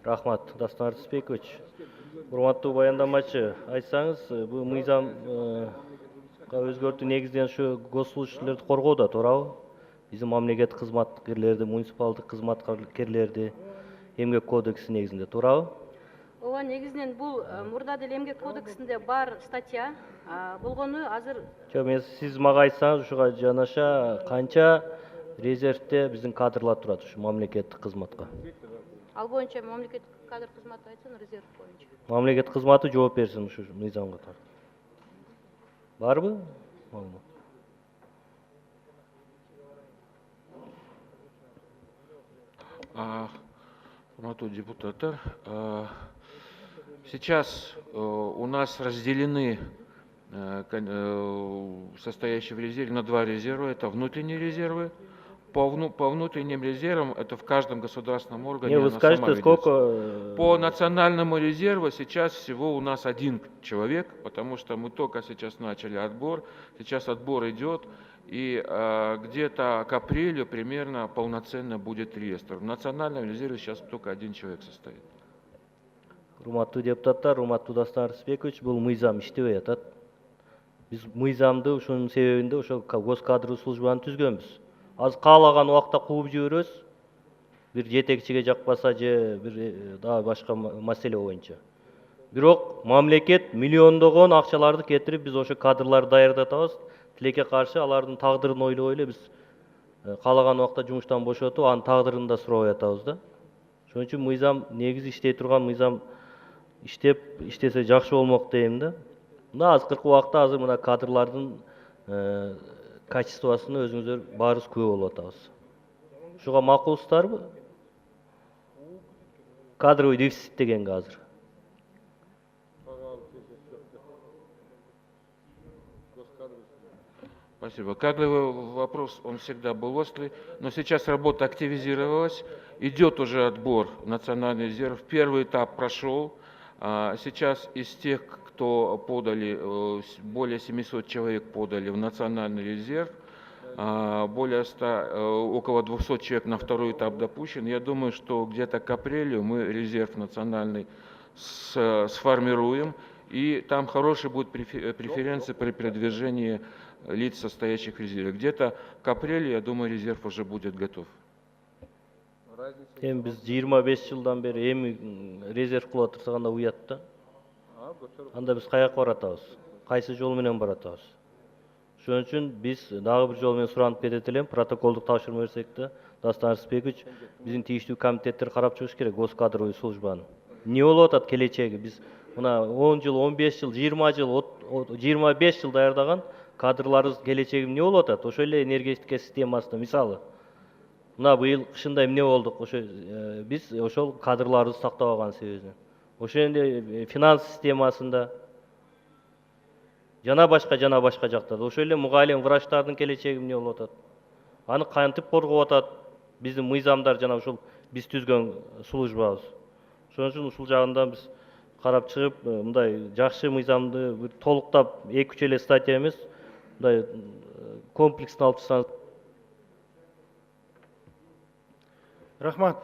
Рахмат, Дастан Артысбекович. Урматтуу баяндамачы, айтсаңыз, бул мыйзамга өзгөртүү негизден ушу госслужащийлерди коргоодо, туурабы? Биздин мамлекеттик кызматкерлерди, муниципалдык кызматкерлерди эмгек кодекси негизинде, туурабы? Ооба, негизинен бул мурда деле эмгек кодексинде бар статья. Болгону азыр Сиз мага айтсаңыз, ушуга жанаша канча резервде биздин кадрлар турат ушу мамлекеттик кызматка? ал боюнча мамлекеттик кадр кызматы айтсын, резерв боюнча. Мамлекеттик кызматы жооп берсин ушу мыйзамга. Барбы? Урматтуу депутаттар, сейчас у нас разделены состоящие в резерве на два резерва. Это внутренние резервы. По внутренним резервам это в каждом государственном органе. Вы скажете, сколько? По национальному резерву сейчас всего у нас 1 человек, потому что мы только сейчас начали отбор. Сейчас отбор идет, и где-то к апрелю примерно полноценно будет реестр. В национальном резерве сейчас только 1 человек состоит. Урматтуу депутаттар, урматтуу Дастан Артысбекович, бул мыйзам иштебей атат. Биз мыйзамды ушунун себебинде ошо госкадрлык службаны түзгөнбүз. Аз каалаган убакта кууп жиберебиз. Бир жетекчиге жакпаса же бир дагы башка маселе боюнча. Бирок мамлекет миллиондогон акчаларды кетирип биз ошо кадрларды даярдатабыз. Тилекке каршы алардын тагдырын ойлой эле биз каалаган убакта жумуштан бошотуп, анын тагдырын да сурабай атабыз да. Ошон үчүн мыйзам негизи иштей турган мыйзам иштесе жакшы болмок дейм да. Мына азыркы убакта азыр мына кадрлардын качествосуна өзүңүздөр баарыбыз күбө болуп атабыз. Ушуга макулсуздарбы? Кадровый дефицит дегенге азыр. Спасибо. Кадровый вопрос, он всегда был острый, но сейчас работа активизировалась, идет уже отбор в национальный резерв. Первый этап прошел. Сейчас из тех, кто подали, более 700 человек подали в национальный резерв, более 100, около 200 человек на второй этап допущен. Я думаю, что где-то к апрелю мы резерв национальный сформируем, и там хорошие будут преференции при продвижении лиц, состоящих в резерве. Где-то к апрелю, я думаю, резерв уже будет готов. Биз 25 жылдан бери эми резерв кылып атырсак анда уят да. Анда биз каяка баратабыз? Кайсы жол менен баратабыз? Ошон үчүн биз дагы бир жол менен суранып кетет элем, протоколдук тапшырма берсек да, Дастан Артысбекович, биздин тийиштүү комитеттер карап чыгыш керек госкадровый службаны. Эмне болуп атат келечеги? Биз мына 10 жыл, 15 жыл, 20 жыл, 25 жыл даярдаган кадрларыбыз келечеги эмне болуп атат? Ошо эле энергетика системасында мисалы. Мына быйыл кышында эмне болдук? Ошо биз ошол кадрларыбызды сактабаган себебинен. Ошо эле финанс системасында жана башка жактарда. Ошо эле мугалим врачтардын келечеги эмне болуп атат? Аны кантип коргоп атат биздин мыйзамдар жана ушул биз түзгөн службабыз. Ошон үчүн ушул жагында биз карап чыгып, мындай жакшы мыйзамды бир толуктап 2-3 эле статья эмес, мындай комплексно алып чыксаңыз. Рахмат.